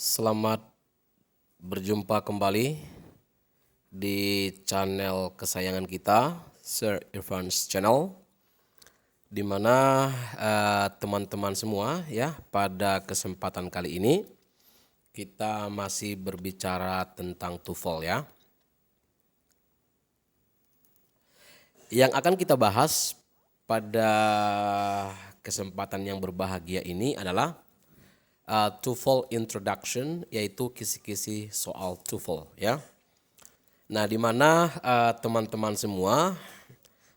Selamat berjumpa kembali di channel kesayangan kita, Sir Irfan's Channel, di mana teman-teman semua ya, pada kesempatan kali ini kita masih berbicara tentang TOEFL ya. Yang akan kita bahas pada kesempatan yang berbahagia ini adalah TOEFL Introduction, yaitu kisi-kisi soal TOEFL ya. Nah, di mana teman-teman semua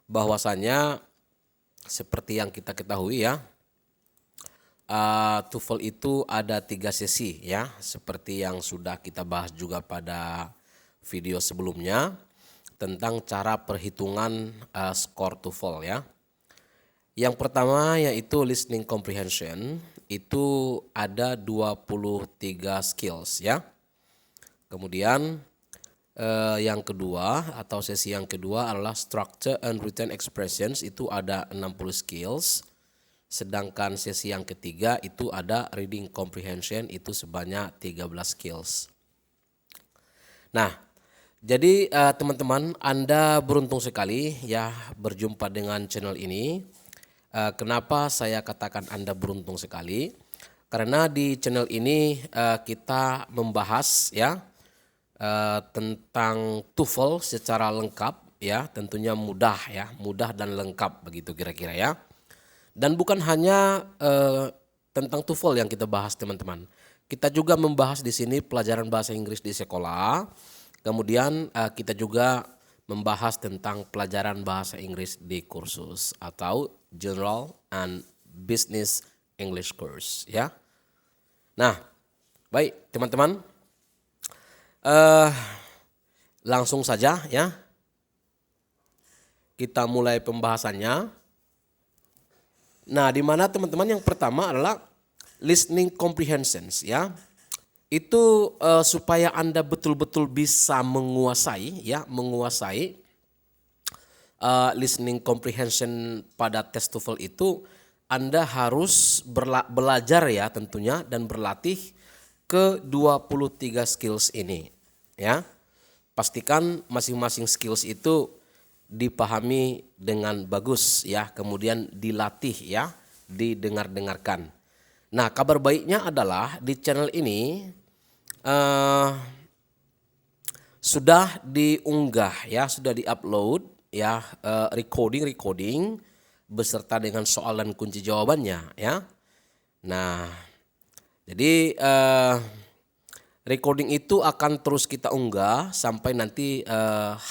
bahwasanya seperti yang kita ketahui ya, TOEFL itu ada 3 sesi ya, seperti yang sudah kita bahas juga pada video sebelumnya tentang cara perhitungan skor TOEFL ya. Yang pertama yaitu listening comprehension, itu ada 23 skills ya. Kemudian yang kedua atau sesi yang kedua adalah structure and written expressions, itu ada 60 skills. Sedangkan sesi yang ketiga itu ada reading comprehension, itu sebanyak 13 skills. Nah, jadi teman-teman, Anda beruntung sekali ya berjumpa dengan channel ini. Kenapa saya katakan Anda beruntung sekali? Karena di channel ini kita membahas ya tentang TOEFL secara lengkap ya, tentunya mudah ya, mudah dan lengkap begitu kira-kira ya. Dan bukan hanya tentang TOEFL yang kita bahas teman-teman. Kita juga membahas di sini pelajaran bahasa Inggris di sekolah. Kemudian kita juga membahas tentang pelajaran bahasa Inggris di kursus atau General and Business English Course ya. Nah, baik teman-teman, langsung saja ya kita mulai pembahasannya. Nah, di mana teman-teman yang pertama adalah listening comprehensions ya. Itu supaya Anda betul-betul bisa menguasai listening comprehension pada tes TOEFL itu, Anda harus belajar ya tentunya dan berlatih ke 23 skills ini ya. Pastikan masing-masing skills itu dipahami dengan bagus ya, kemudian dilatih ya, didengar-dengarkan. Nah, kabar baiknya adalah di channel ini sudah diunggah ya, sudah diupload ya, recording beserta dengan soal dan kunci jawabannya ya. Nah, jadi recording itu akan terus kita unggah sampai nanti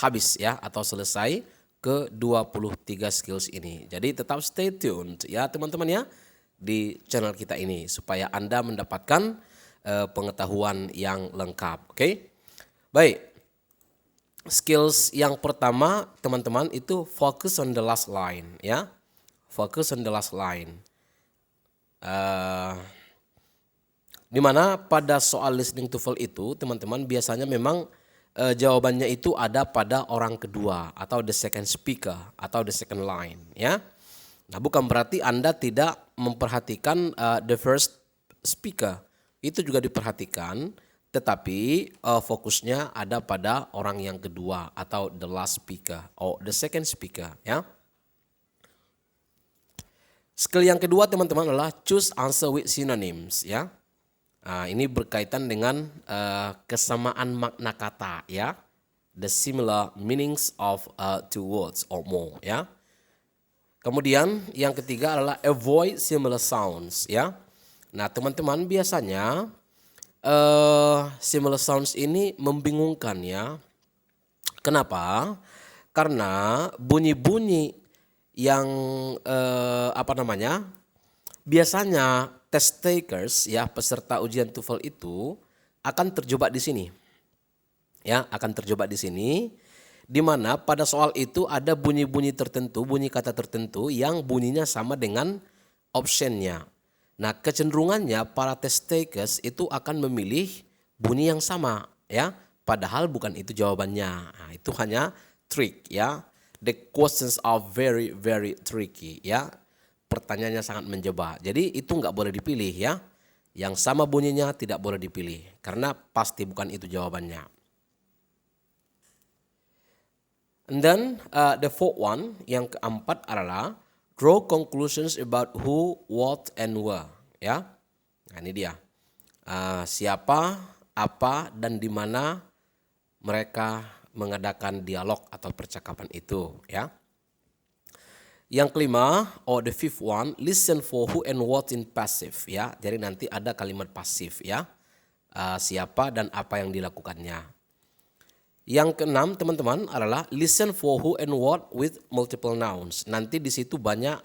habis ya, atau selesai ke 23 skills ini. Jadi tetap stay tuned ya teman-teman ya di channel kita ini supaya Anda mendapatkan pengetahuan yang lengkap. Oke? Baik. Skills yang pertama teman-teman itu focus on the last line ya. Focus on the last line. Dimana pada soal listening TOEFL itu teman-teman biasanya memang jawabannya itu ada pada orang kedua atau the second speaker atau the second line ya. Nah, bukan berarti Anda tidak memperhatikan the first speaker, itu juga diperhatikan, tetapi fokusnya ada pada orang yang kedua atau the last speaker or the second speaker ya. Skill yang kedua teman-teman adalah choose answer with synonyms ya. Nah, ini berkaitan dengan kesamaan makna kata ya, the similar meanings of two words or more ya. Kemudian yang ketiga adalah avoid similar sounds ya. Nah, teman-teman biasanya similar sounds ini membingungkan ya. Kenapa? Karena bunyi-bunyi yang biasanya test takers ya, peserta ujian TOEFL itu akan terjebak di sini. Ya, akan terjebak di sini, di mana pada soal itu ada bunyi-bunyi tertentu, bunyi kata tertentu yang bunyinya sama dengan optionnya. Nah, kecenderungannya para test takers itu akan memilih bunyi yang sama ya, padahal bukan itu jawabannya. Nah, itu hanya trick ya. The questions are very very tricky ya. Pertanyaannya sangat menjebak. Jadi itu nggak boleh dipilih ya. Yang sama bunyinya tidak boleh dipilih karena pasti bukan itu jawabannya. And then the fourth one, yang keempat adalah draw conclusions about who, what, and where. Ya, nah ini dia. Siapa, apa, dan di mana mereka mengadakan dialog atau percakapan itu. Ya. Yang kelima, the fifth one, listen for who and what in passive. Ya, jadi nanti ada kalimat pasif. Ya, siapa dan apa yang dilakukannya. Yang keenam teman-teman adalah listen for who and what with multiple nouns. Nanti di situ banyak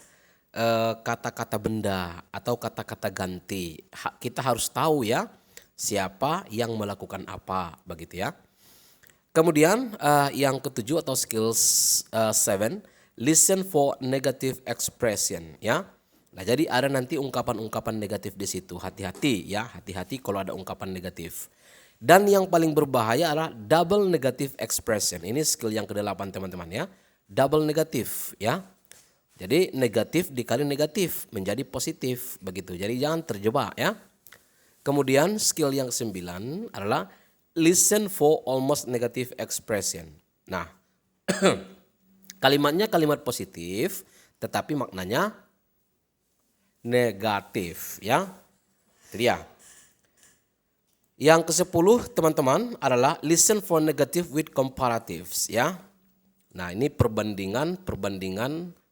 kata-kata benda atau kata-kata ganti. Kita harus tahu ya siapa yang melakukan apa begitu ya. Kemudian yang ketujuh atau skills 7, listen for negative expression ya. Nah, jadi ada nanti ungkapan-ungkapan negatif di situ. Hati-hati ya, hati-hati kalau ada ungkapan negatif. Dan yang paling berbahaya adalah double negative expression. Ini skill yang ke-8 teman-teman ya. Double negatif ya. Jadi negatif dikali negatif menjadi positif begitu. Jadi jangan terjebak ya. Kemudian skill yang ke-9 adalah listen for almost negative expression. Nah, kalimatnya kalimat positif tetapi maknanya negatif ya. Itu dia. Yang ke-10 teman-teman adalah listen for negative with comparatives ya. Nah, ini perbandingan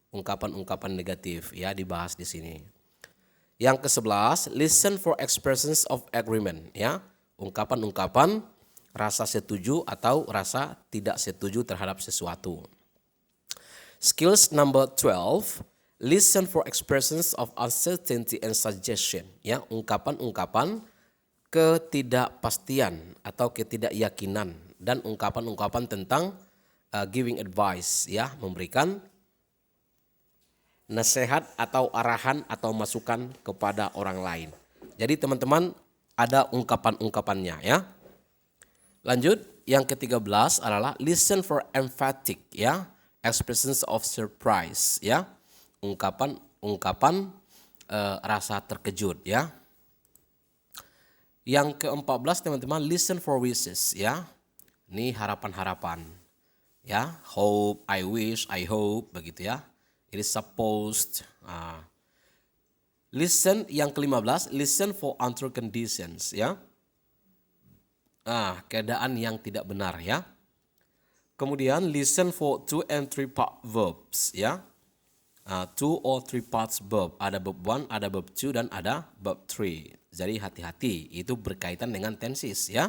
ungkapan-ungkapan negatif ya dibahas di sini. Yang ke-11 listen for expressions of agreement ya. Ungkapan-ungkapan rasa setuju atau rasa tidak setuju terhadap sesuatu. Skills number 12, listen for expressions of uncertainty and suggestion ya. Ungkapan-ungkapan ketidakpastian atau ketidakyakinan dan ungkapan-ungkapan tentang giving advice ya, memberikan nasihat atau arahan atau masukan kepada orang lain. Jadi teman-teman ada ungkapan-ungkapannya ya. Lanjut, yang ke-13 adalah listen for emphatic ya, expressions of surprise ya. Ungkapan rasa terkejut ya. Yang ke-14 teman-teman listen for wishes ya. Ini harapan-harapan ya. Hope, I wish, I hope begitu ya. It is supposed. Listen yang ke-15 listen for untrue conditions ya. Keadaan yang tidak benar ya. Kemudian listen for 2 and 3 part verbs ya. 2 or 3 parts verb. Ada verb 1, ada verb 2 dan ada verb 3. Jadi hati-hati, itu berkaitan dengan tenses ya.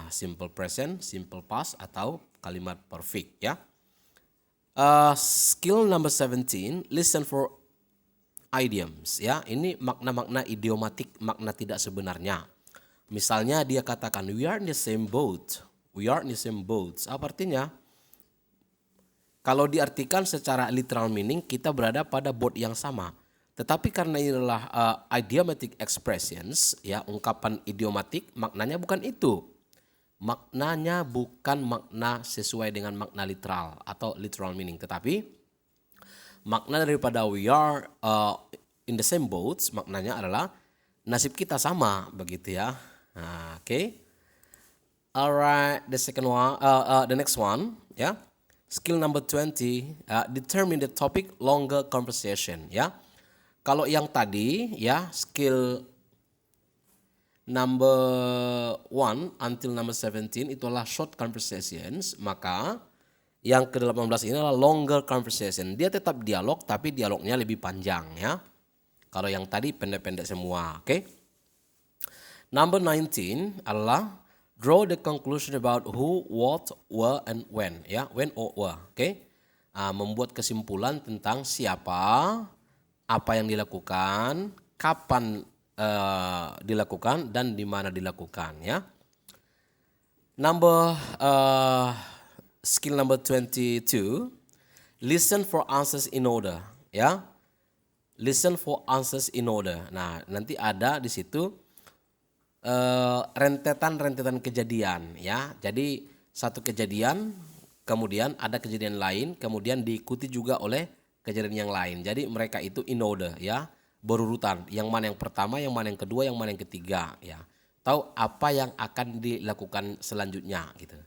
Simple present, simple past atau kalimat perfect ya. Skill number 17, listen for idioms ya. Ini makna-makna idiomatik, makna tidak sebenarnya. Misalnya dia katakan we are in the same boat. We are in the same boat. Apa artinya? Kalau diartikan secara literal meaning kita berada pada boat yang sama. Tetapi karena ini adalah idiomatic expressions, ya ungkapan idiomatik, maknanya bukan itu. Maknanya bukan makna sesuai dengan makna literal atau literal meaning. Tetapi makna daripada we are in the same boats, maknanya adalah nasib kita sama, begitu ya. Okay. Alright, the second one, the next one, ya. Skill number 20, determine the topic longer conversation, ya. Kalau yang tadi ya skill number 1 until number 17 itu adalah short conversations, maka yang ke-18 ini adalah longer conversation. Dia tetap dialog tapi dialognya lebih panjang ya. Kalau yang tadi pendek-pendek semua, oke. Number 19 adalah draw the conclusion about who, what, where, and when ya. When or where, oke. Membuat kesimpulan tentang siapa, apa yang dilakukan, kapan dilakukan, dan di mana dilakukan ya. Skill number 22, listen for answers in order ya. Listen for answers in order. Nah, nanti ada di situ rentetan kejadian ya. Jadi satu kejadian, kemudian ada kejadian lain, kemudian diikuti juga oleh kejadian yang lain. Jadi mereka itu in order ya, berurutan. Yang mana yang pertama, yang mana yang kedua, yang mana yang ketiga, ya. Tahu apa yang akan dilakukan selanjutnya gitu.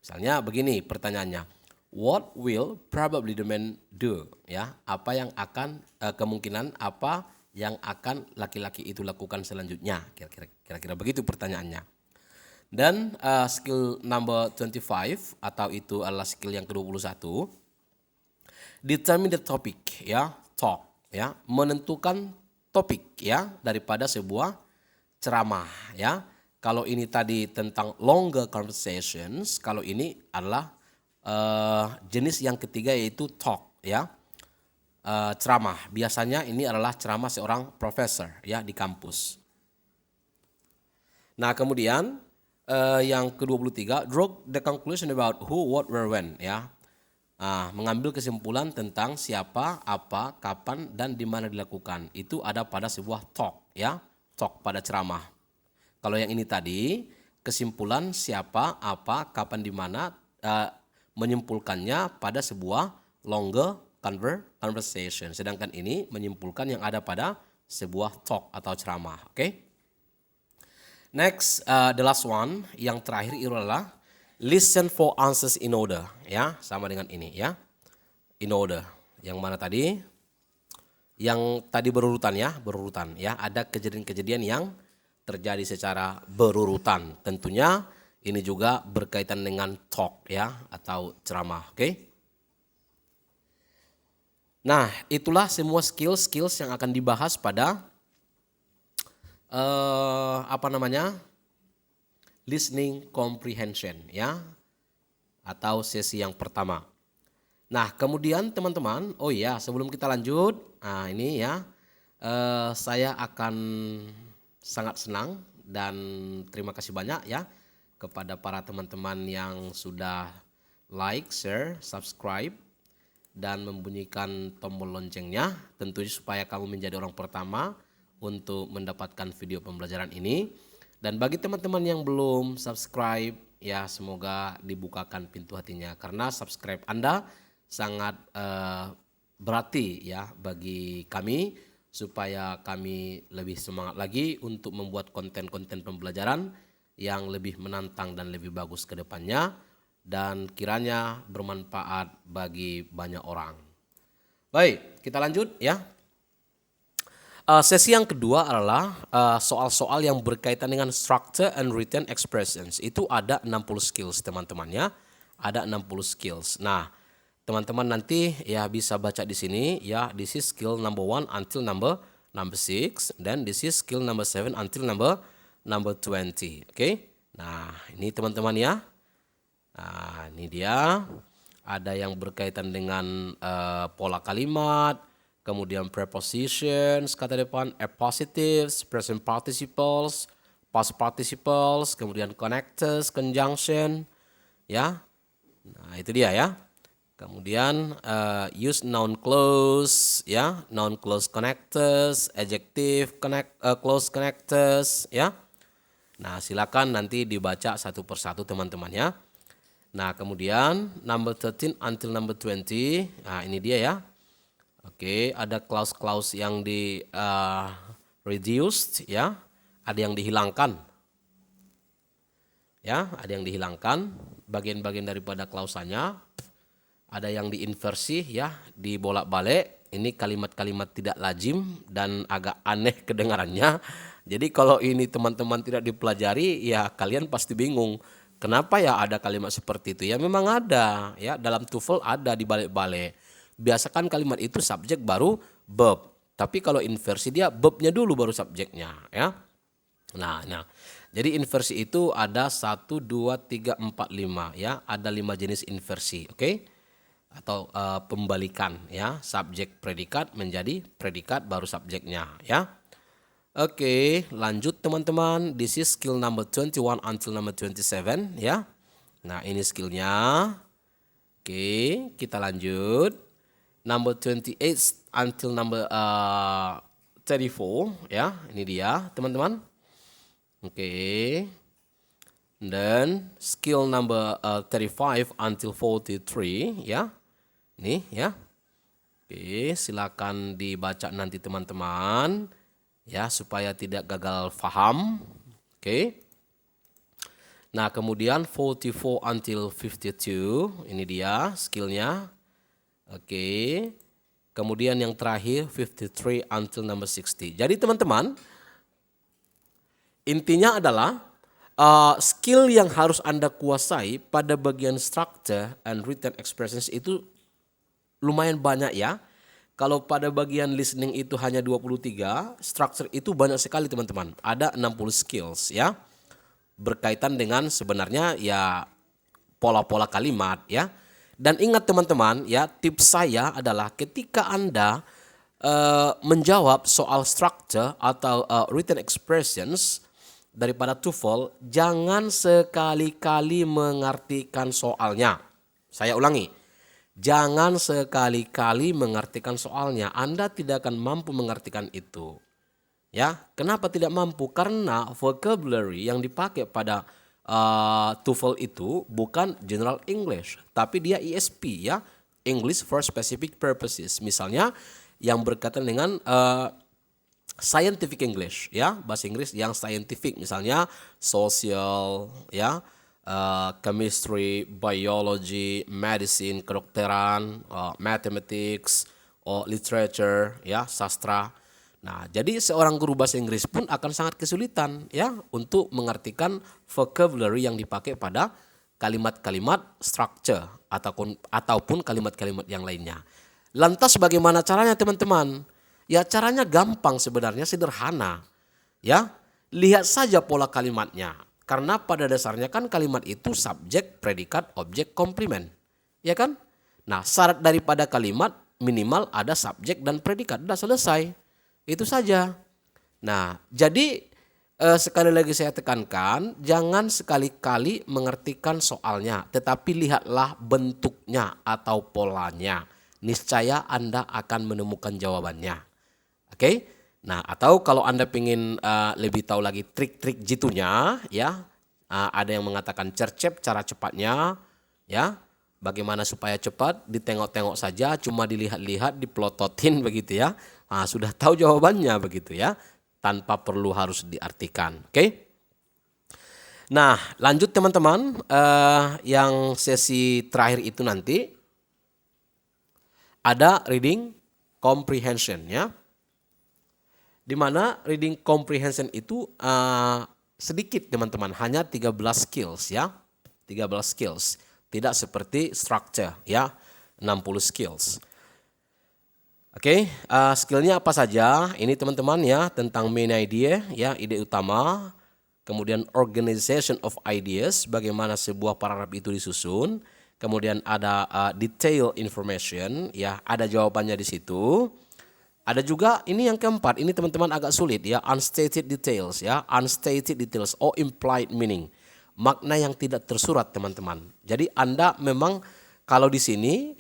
Misalnya begini pertanyaannya. What will probably the man do? Ya, apa yang akan kemungkinan apa yang akan laki-laki itu lakukan selanjutnya? Kira-kira begitu pertanyaannya. Dan skill number 25 atau itu adalah skill yang ke-21. Determine the topic, ya, talk, ya, menentukan topik, ya, daripada sebuah ceramah, ya. Kalau ini tadi tentang longer conversations, kalau ini adalah jenis yang ketiga yaitu talk, ya. Ceramah. Biasanya ini adalah ceramah seorang profesor, ya, di kampus. Nah, kemudian yang ke-23, draw the conclusion about who, what, where, when, ya. Mengambil kesimpulan tentang siapa, apa, kapan, dan di mana dilakukan. Itu ada pada sebuah talk, ya, talk pada ceramah. Kalau yang ini tadi, kesimpulan siapa, apa, kapan, di mana, menyimpulkannya pada sebuah longer conversation. Sedangkan ini menyimpulkan yang ada pada sebuah talk atau ceramah. Oke? Next, the last one, yang terakhir itu adalah listen for answers in order, ya, sama dengan ini, ya, in order. Yang mana tadi? Yang tadi berurutan, ya, ada kejadian-kejadian yang terjadi secara berurutan. Tentunya ini juga berkaitan dengan talk, ya, atau ceramah, oke? Nah, itulah semua skills yang akan dibahas pada listening comprehension, ya, atau sesi yang pertama. Nah, kemudian teman-teman, oh ya, sebelum kita lanjut, ini ya, saya akan sangat senang dan terima kasih banyak ya kepada para teman-teman yang sudah like, share, subscribe, dan membunyikan tombol loncengnya, tentunya supaya kamu menjadi orang pertama untuk mendapatkan video pembelajaran ini. Dan bagi teman-teman yang belum subscribe, ya semoga dibukakan pintu hatinya, karena subscribe Anda sangat berarti ya bagi kami, supaya kami lebih semangat lagi untuk membuat konten-konten pembelajaran yang lebih menantang dan lebih bagus ke depannya, dan kiranya bermanfaat bagi banyak orang. Baik, kita lanjut ya. Sesi yang kedua adalah soal-soal yang berkaitan dengan structure and written expressions. Itu ada 60 skills teman-teman ya. Ada 60 skills. Nah, teman-teman nanti ya bisa baca di sini ya. This is skill number 1 until number 6. Dan this is skill number 7 until number 20. Oke. Nah, ini teman-teman ya. Nah, ini dia. Ada yang berkaitan dengan pola kalimat, kemudian prepositions, kata depan, appositives, present participles, past participles, kemudian connectors, conjunction, ya. Nah, itu dia ya. Kemudian use noun clause, ya, noun clause connectors, adjective clause connectors, ya. Nah, silakan nanti dibaca satu persatu teman-teman ya. Nah, kemudian number 13 until number 20. Nah, ini dia ya. Oke, ada clause-clause yang di reduced ya, ada yang dihilangkan. Ya, ada yang dihilangkan bagian-bagian daripada klausanya. Ada yang diinversi ya, dibolak-balik. Ini kalimat-kalimat tidak lazim dan agak aneh kedengarannya. Jadi kalau ini teman-teman tidak dipelajari ya kalian pasti bingung. Kenapa ya ada kalimat seperti itu? Ya memang ada ya, dalam TOEFL ada dibalik-balik. Biasakan kalimat itu subjek baru verb. Tapi kalau inversi dia verbnya dulu baru subjeknya ya. Nah, jadi inversi itu ada 1, 2, 3, 4, 5 ya. Ada 5 jenis inversi, oke? Atau pembalikan ya, subjek predikat menjadi predikat baru subjeknya ya. Oke, lanjut teman-teman. This is skill number 21 until number 27 ya. Nah, ini skillnya. Oke, kita lanjut. Number 28 until number 34 ya. Ini dia teman-teman. Oke. Dan skill number 35 until 43 ya. Ini ya. Oke, silakan dibaca nanti teman-teman ya supaya tidak gagal paham. Oke. Nah, kemudian 44 until 52, ini dia skillnya. Oke. Kemudian yang terakhir 53 until number 60. Jadi teman-teman, intinya adalah skill yang harus Anda kuasai pada bagian structure and written expressions itu lumayan banyak ya. Kalau pada bagian listening itu hanya 23, structure itu banyak sekali teman-teman. Ada 60 skills ya. Berkaitan dengan sebenarnya ya pola-pola kalimat ya. Dan ingat teman-teman ya, tips saya adalah ketika Anda menjawab soal structure atau written expressions daripada TOEFL, jangan sekali-kali mengartikan soalnya. Saya ulangi, jangan sekali-kali mengartikan soalnya. Anda tidak akan mampu mengartikan itu. Ya, kenapa tidak mampu? Karena vocabulary yang dipakai pada TOEFL itu bukan General English, tapi dia ESP ya, English for Specific Purposes. Misalnya yang berkaitan dengan scientific English ya, bahasa Inggris yang scientific, misalnya social ya, chemistry, biology, medicine, kedokteran, mathematics, literature ya, sastra. Nah, jadi seorang guru bahasa Inggris pun akan sangat kesulitan ya untuk mengartikan vocabulary yang dipakai pada kalimat-kalimat structure ataupun kalimat-kalimat yang lainnya. Lantas bagaimana caranya teman-teman? Ya caranya gampang sebenarnya, sederhana. Ya, lihat saja pola kalimatnya. Karena pada dasarnya kan kalimat itu subjek, predikat, objek, komplement. Ya kan? Nah, syarat daripada kalimat minimal ada subjek dan predikat. Sudah selesai. Itu saja. Nah, jadi sekali lagi saya tekankan, jangan sekali-kali mengartikan soalnya, tetapi lihatlah bentuknya atau polanya. Niscaya Anda akan menemukan jawabannya. Oke? Nah, atau kalau Anda ingin lebih tahu lagi trik-trik jitunya, ya, ada yang mengatakan cercep cara cepatnya, ya. Bagaimana supaya cepat? Ditengok-tengok saja, cuma dilihat-lihat, diplototin begitu ya. Nah, sudah tahu jawabannya begitu ya, tanpa perlu harus diartikan. Oke? Nah, lanjut teman-teman, yang sesi terakhir itu nanti ada reading comprehension ya. Di mana reading comprehension itu sedikit teman-teman, hanya 13 skills ya. 13 skills. Tidak seperti structure ya, 60 skills. Oke, skillnya apa saja? Ini teman-teman ya, tentang main idea ya, ide utama. Kemudian organization of ideas, bagaimana sebuah paragraf itu disusun. Kemudian ada detail information ya, ada jawabannya di situ. Ada juga ini yang keempat, ini teman-teman agak sulit ya, unstated details ya, unstated details or implied meaning. Makna yang tidak tersurat teman-teman. Jadi Anda memang kalau di sini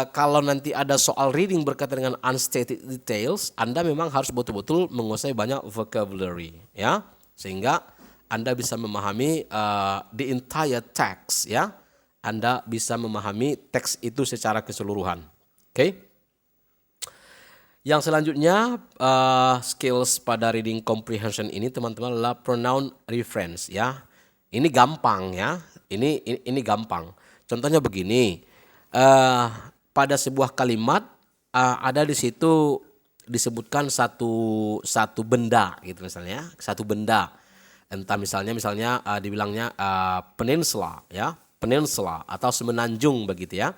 kalau nanti ada soal reading berkaitan dengan unstated details, Anda memang harus betul-betul menguasai banyak vocabulary ya, sehingga Anda bisa memahami the entire text ya. Anda bisa memahami teks itu secara keseluruhan. Oke? Yang selanjutnya skills pada reading comprehension ini teman-teman adalah pronoun reference ya. Ini gampang ya. Ini gampang. Contohnya begini. Pada sebuah kalimat ada di situ disebutkan satu benda gitu misalnya, satu benda. Entah misalnya dibilangnya peninsula ya, peninsula atau semenanjung begitu ya.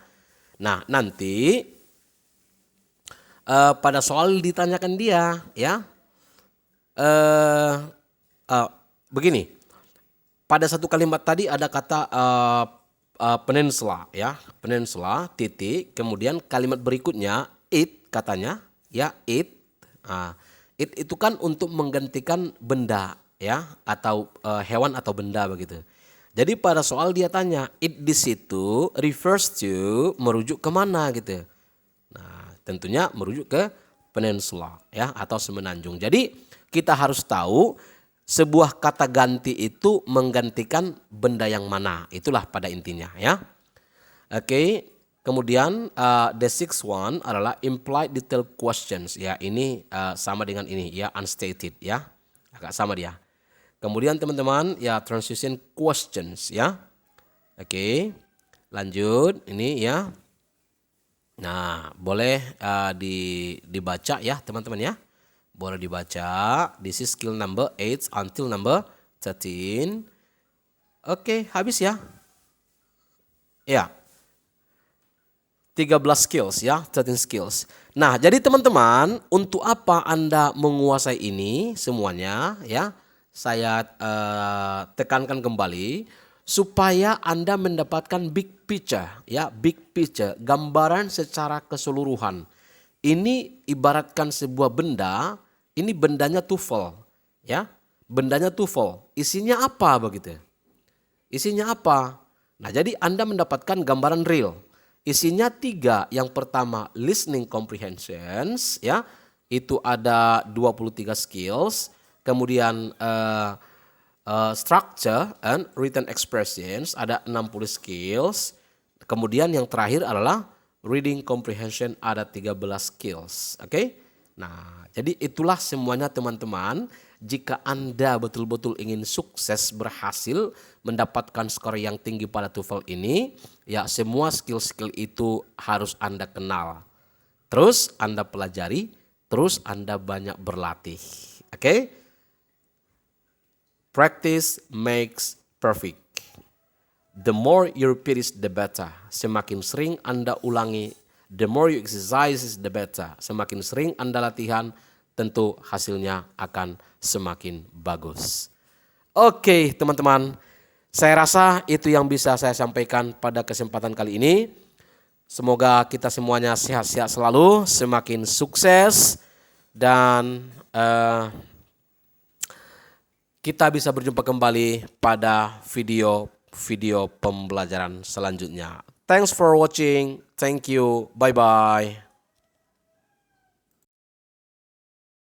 Nah, nanti pada soal ditanyakan dia ya. Begini. Pada satu kalimat tadi ada kata peninsula ya, peninsula titik, kemudian kalimat berikutnya it katanya ya, it. It itu kan untuk menggantikan benda ya, atau hewan atau benda begitu. Jadi pada soal dia tanya it di situ refers to, merujuk kemana gitu. Nah, tentunya merujuk ke peninsula ya, atau semenanjung. Jadi kita harus tahu sebuah kata ganti itu menggantikan benda yang mana. Itulah pada intinya ya. Oke, Kemudian the sixth one adalah implied detailed questions. Ya, ini sama dengan ini ya, unstated ya. Agak sama dia. Kemudian teman-teman ya transition questions ya. Oke. Lanjut ini ya. Nah, boleh dibaca ya teman-teman ya. Boleh dibaca. This is skill number 8 until number 13. Oke, habis ya. Ya. 13 skills ya, 13 skills. Nah, jadi teman-teman, untuk apa Anda menguasai ini semuanya ya? Saya tekankan kembali supaya Anda mendapatkan big picture ya, big picture, gambaran secara keseluruhan. Ini ibaratkan sebuah benda, ini bendanya TOEFL ya. Bendanya TOEFL, isinya apa begitu? Isinya apa? Nah, jadi Anda mendapatkan gambaran real. Isinya 3. Yang pertama listening comprehensions ya. Itu ada 23 skills. Kemudian structure and written expressions ada 60 skills. Kemudian yang terakhir adalah reading comprehension ada 13 skills. Oke? Nah, jadi itulah semuanya teman-teman. Jika Anda betul-betul ingin sukses berhasil mendapatkan skor yang tinggi pada TOEFL ini, ya semua skill-skill itu harus Anda kenal. Terus Anda pelajari, terus Anda banyak berlatih. Oke? Practice makes perfect. The more you repeat it, the better. Semakin sering Anda ulangi, the more you exercise the better. Semakin sering Anda latihan, tentu hasilnya akan semakin bagus. Oke teman-teman, saya rasa itu yang bisa saya sampaikan pada kesempatan kali ini. Semoga kita semuanya sehat-sehat selalu, semakin sukses, dan kita bisa berjumpa kembali pada video pembelajaran selanjutnya. Thanks for watching. Thank you. Bye-bye.